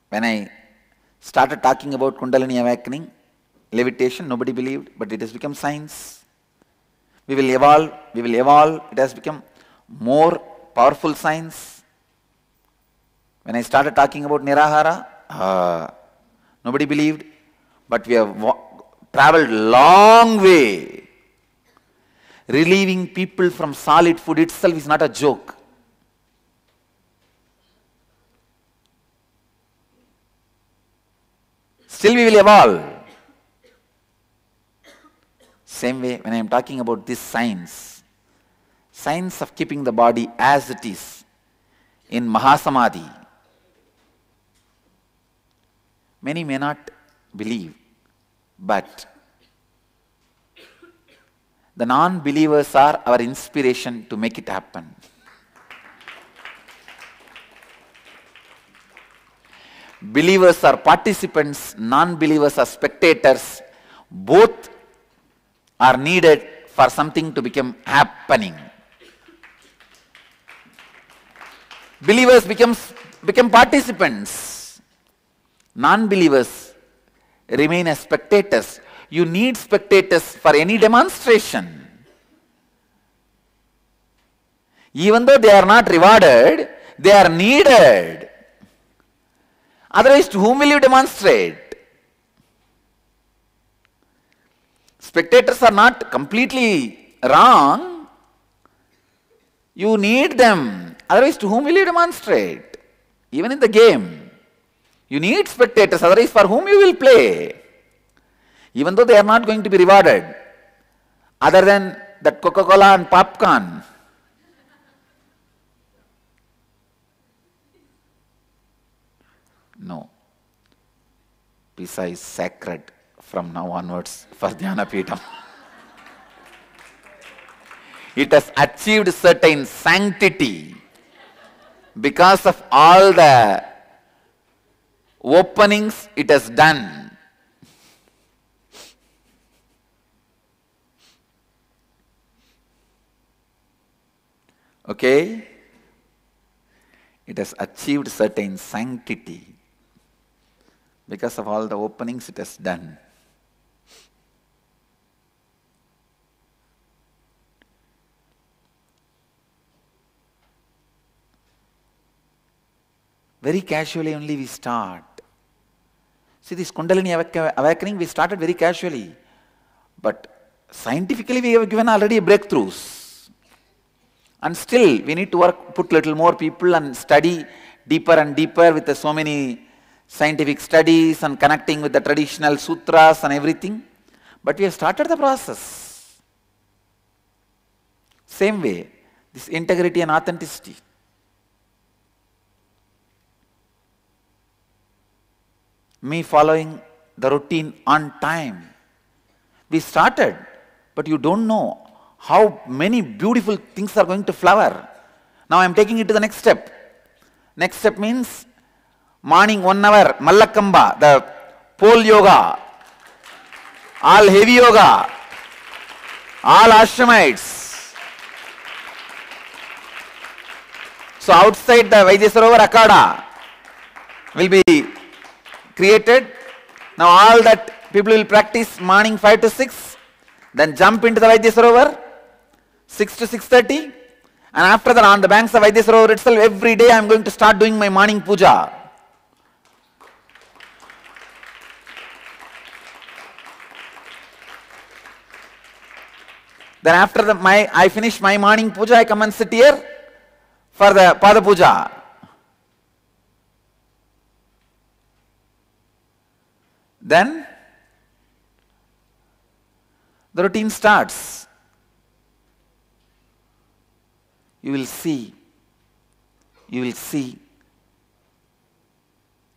When I started talking about Kundalini awakening, levitation, nobody believed, but it has become science. We will evolve, it has become more powerful science. When I started talking about Nirahara, nobody believed, but we have traveled long way. Relieving people from solid food itself is not a joke. Still we will evolve. Same way, when I am talking about this science of keeping the body as it is in Mahasamadhi, many may not believe, but the non-believers are our inspiration to make it happen. Believers are participants, non-believers are spectators. Both are needed for something to become happening. Believers become participants. Non-believers remain as spectators. You need spectators for any demonstration. Even though they are not rewarded, they are needed. Otherwise, to whom will you demonstrate? Spectators are not completely wrong. You need them. Otherwise, to whom will you demonstrate? Even in the game, you need spectators. Otherwise, for whom you will play? Even though they are not going to be rewarded, other than that Coca-Cola and popcorn. No. Pisa is sacred from now onwards for Dhyanapeetham. It has achieved certain sanctity because of all the openings it has done. Okay? It has achieved certain sanctity because of all the openings it has done. Very casually only we start. See, this Kundalini awakening, we started very casually. But scientifically we have given already breakthroughs. And still we need to put little more people and study deeper and deeper with so many scientific studies and connecting with the traditional sutras and everything. But we have started the process. Same way, this integrity and authenticity. Me following the routine on time. We started, but you don't know how many beautiful things are going to flower. Now I am taking it to the next step. Next step means morning 1 hour, Mallakamba, the pole yoga, all heavy yoga, all ashramites. So outside the Vaidyasarovar Akada will be created. Now all that people will practice morning 5 to 6, then jump into the Vaidyasarovar, 6 to 6:30, and after that on the banks of Vaidyasarovar itself, every day I am going to start doing my morning puja. Then after I finish my morning puja, I come and sit here for the Pada Puja. Then the routine starts. You will see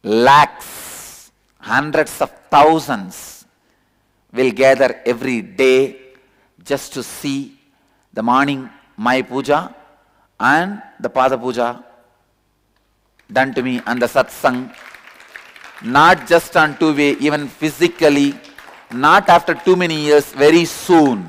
lakhs, hundreds of thousands will gather every day just to see the morning my puja and the Pada Puja done to me and the satsang. Not just on two-way, even physically, not after too many years, very soon.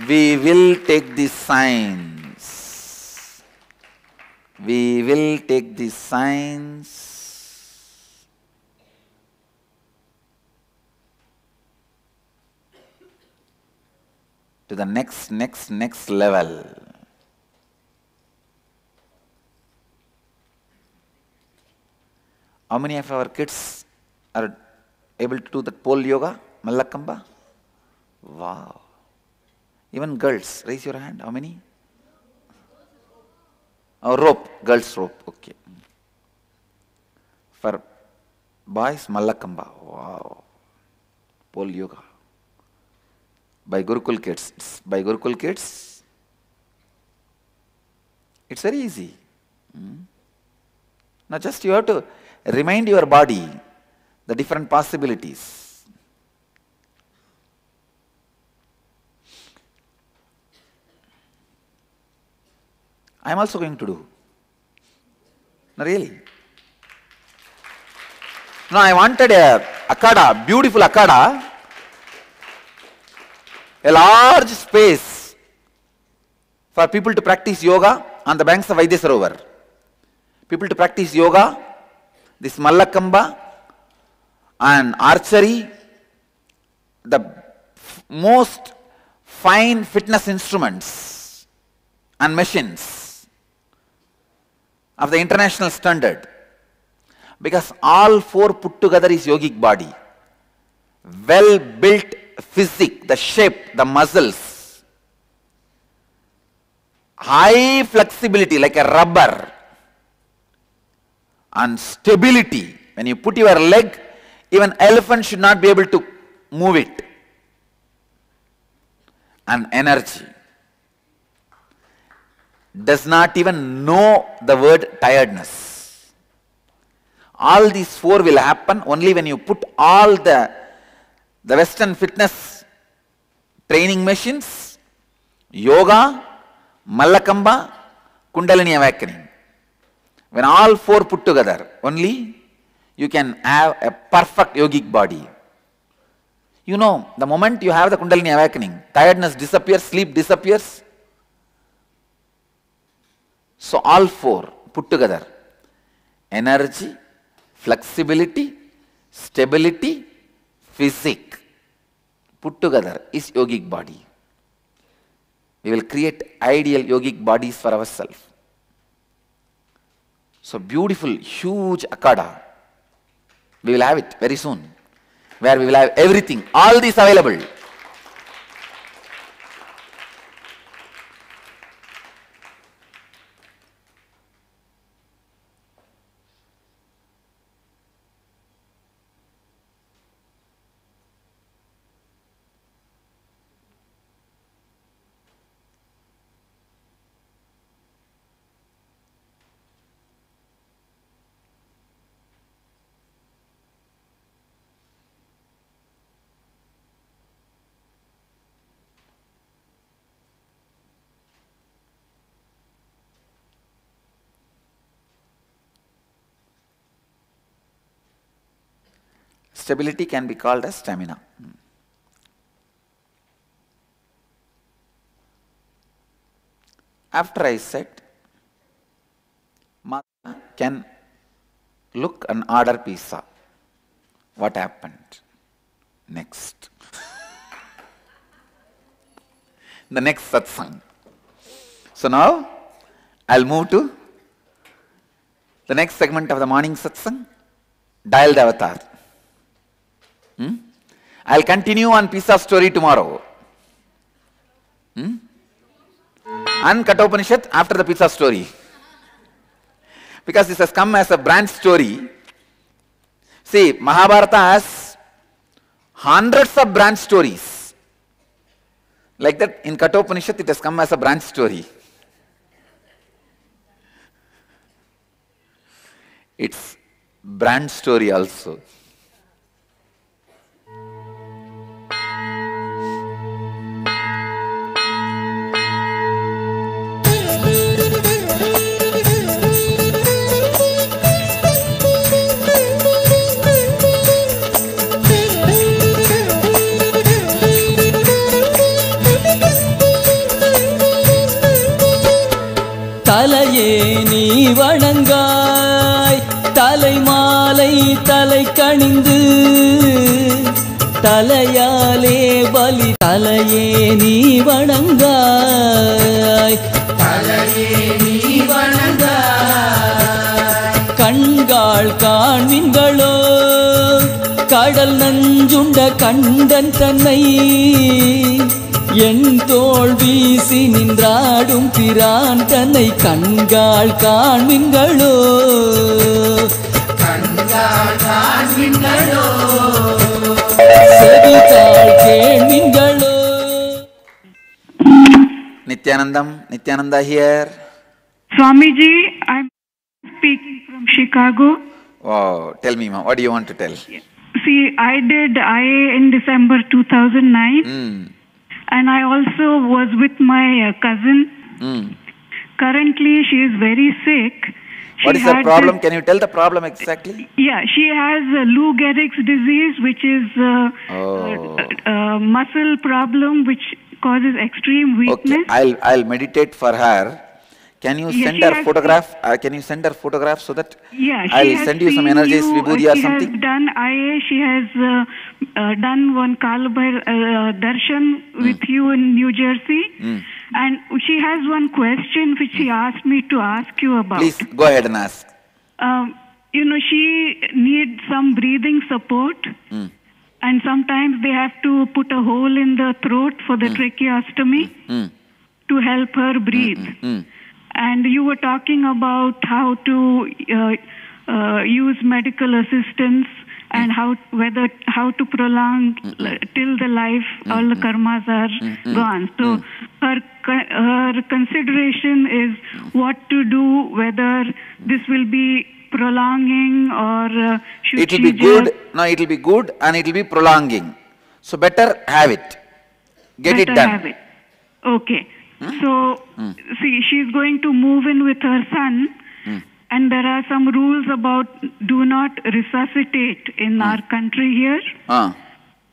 We will take the signs. We will take the signs to the next level. How many of our kids are able to do that pole yoga, Mallakamba? Wow. Even girls, raise your hand. How many? Oh, rope. Girls rope. Okay. For boys, Mallakamba. Wow. Pole yoga. By Gurukul kids. By Gurukul kids. It's very easy. Now just you have to remind your body the different possibilities. I am also going to do. No, really. No, I wanted a akada, beautiful akada, a large space for people to practice yoga on the banks of Vaidya Sarovar. People to practice yoga, this Mallakamba and archery, the most fine fitness instruments and machines of the international standard, because all four put together is yogic body. Well built physique, the shape, the muscles, high flexibility like a rubber, and stability. When you put your leg, even elephant should not be able to move it. And energy. Does not even know the word tiredness. All these four will happen only when you put all the Western fitness training machines, yoga, Mallakamba, Kundalini awakening. When all four put together, only you can have a perfect yogic body. You know, the moment you have the Kundalini awakening, tiredness disappears, sleep disappears. So all four put together, energy, flexibility, stability, physique, put together is yogic body. We will create ideal yogic bodies for ourselves. So beautiful, huge akada. We will have it very soon, where we will have everything, all these available. Stability can be called as stamina. After I said, Mother can look and order pizza. What happened? Next. The next satsang. So now, I'll move to the next segment of the morning satsang, Dial the Avatar. I'll continue on pizza story tomorrow. And Kathopanishad after the pizza story. Because this has come as a branch story. See, Mahabharata has hundreds of branch stories. Like that, in Kathopanishad it has come as a branch story. It's branch story also. தலை கணிந்து தலையாலே பலி தலையே நீ வணங்காய் தலையே நீ வணங்காய் கண்காள் காண்மின்களோ கடல் நஞ்சுண்ட கண்டன் தன்னை என் தோள் வீசி நின்றாடும் பிரான் தன்னை கண்காள் காண்மின்களோ கண்காள் காண்மின்களோ செவிதாள் கேள்மின்களோ. Nityananda here. Swamiji, I'm speaking from Chicago. Oh, tell me, ma, what do you want to tell? See, I did IA in December 2009, and I also was with my cousin. Currently, she is very sick. What is the problem? Can you tell the problem exactly? Yeah, she has Lou Gehrig's disease, which is a muscle problem which causes extreme weakness. Okay, I'll meditate for her. Can you send her photograph? Can you send her photograph so that I'll send you some energies, Vibhuti or something? She has done IA. She has done one Kalabhai Darshan with you in New Jersey. And she has one question which she asked me to ask you about. Please, go ahead and ask. You know, she needs some breathing support. And sometimes they have to put a hole in the throat for the tracheostomy to help her breathe. And you were talking about how to use medical assistance and how to prolong till the life all the karmas are gone. So her consideration is what to do, whether this will be prolonging or should it will be good. No, it will be good and it will be prolonging. So better have it. Get it done. Have it. Okay. So see, she's going to move in with her son. And there are some rules about do not resuscitate in our country here.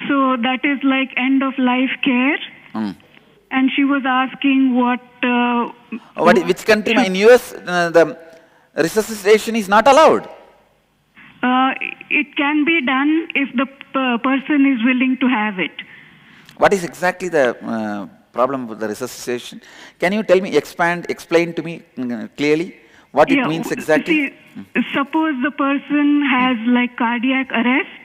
So that is like end of life care. And she was asking which country? In US, the resuscitation is not allowed. It can be done if the person is willing to have it. What is exactly the problem with the resuscitation? Can you tell me, explain to me clearly? What it means exactly? See, suppose the person has like cardiac arrest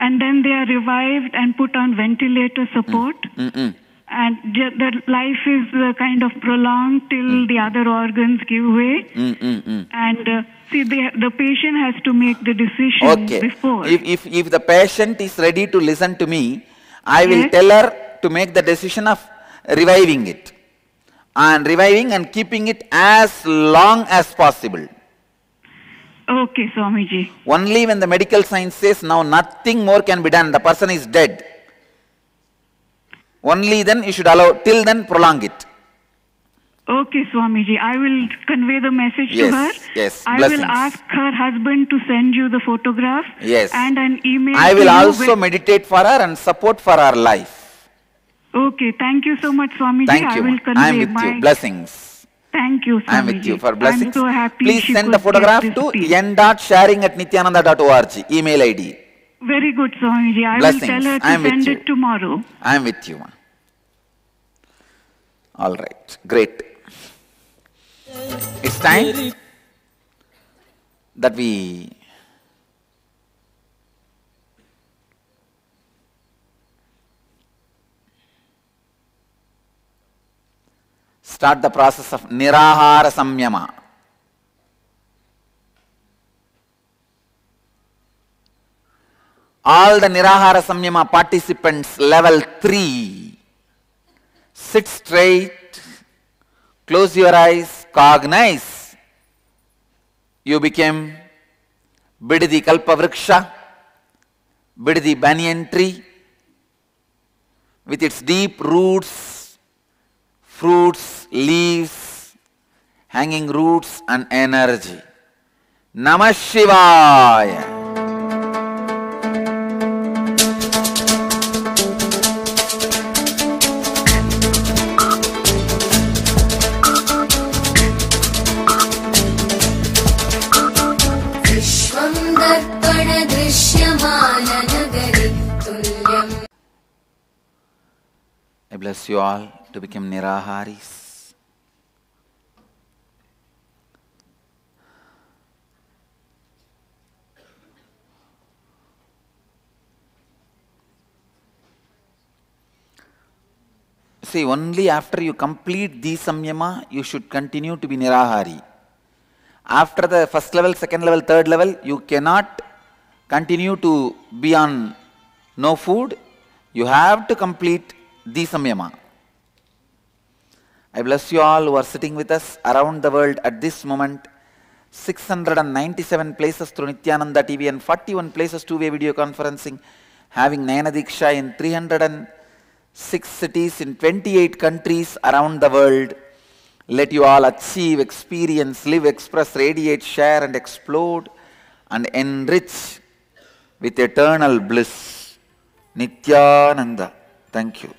and then they are revived and put on ventilator support and the life is kind of prolonged till the other organs give way. And see, the patient has to make the decision before. If the patient is ready to listen to me, I will tell her to make the decision of reviving it. And reviving and keeping it as long as possible. Okay, Swamiji. Only when the medical science says now nothing more can be done, the person is dead. Only then you should allow, till then prolong it. Okay, Swamiji. I will convey the message to her. Yes, I will ask her husband to send you the photograph. Yes. And an email. I will also meditate for her and support for her life. Okay, thank you so much, Swamiji. Thank you. I will convey I am with you. Blessings. Thank you, Swamiji. I am with you for blessings. I'm so happy. Please send the photograph to n.sharing@nityananda.org email ID. Very good, Swamiji. I will tell her to send it tomorrow. I am with you. All right. Great. It's time that we start the process of Nirahara Samyama. All the Nirahara Samyama participants, level 3, sit straight, close your eyes, cognize. You became Bidadi Kalpavriksha, Bidadi banyan tree, with its deep roots, fruits, leaves, hanging roots and energy. Namah Shivaya. Vishwam Darpan bless you all to become Niraharis. See, only after you complete the samyama, you should continue to be Nirahari. After the first level, second level, third level, you cannot continue to be on no food. You have to complete the samyama. I bless you all who are sitting with us around the world at this moment. 697 places through Nityananda TV and 41 places two-way video conferencing, having Nayana Diksha in 306 cities in 28 countries around the world. Let you all achieve, experience, live, express, radiate, share and explode and enrich with eternal bliss. Nityananda. Thank you.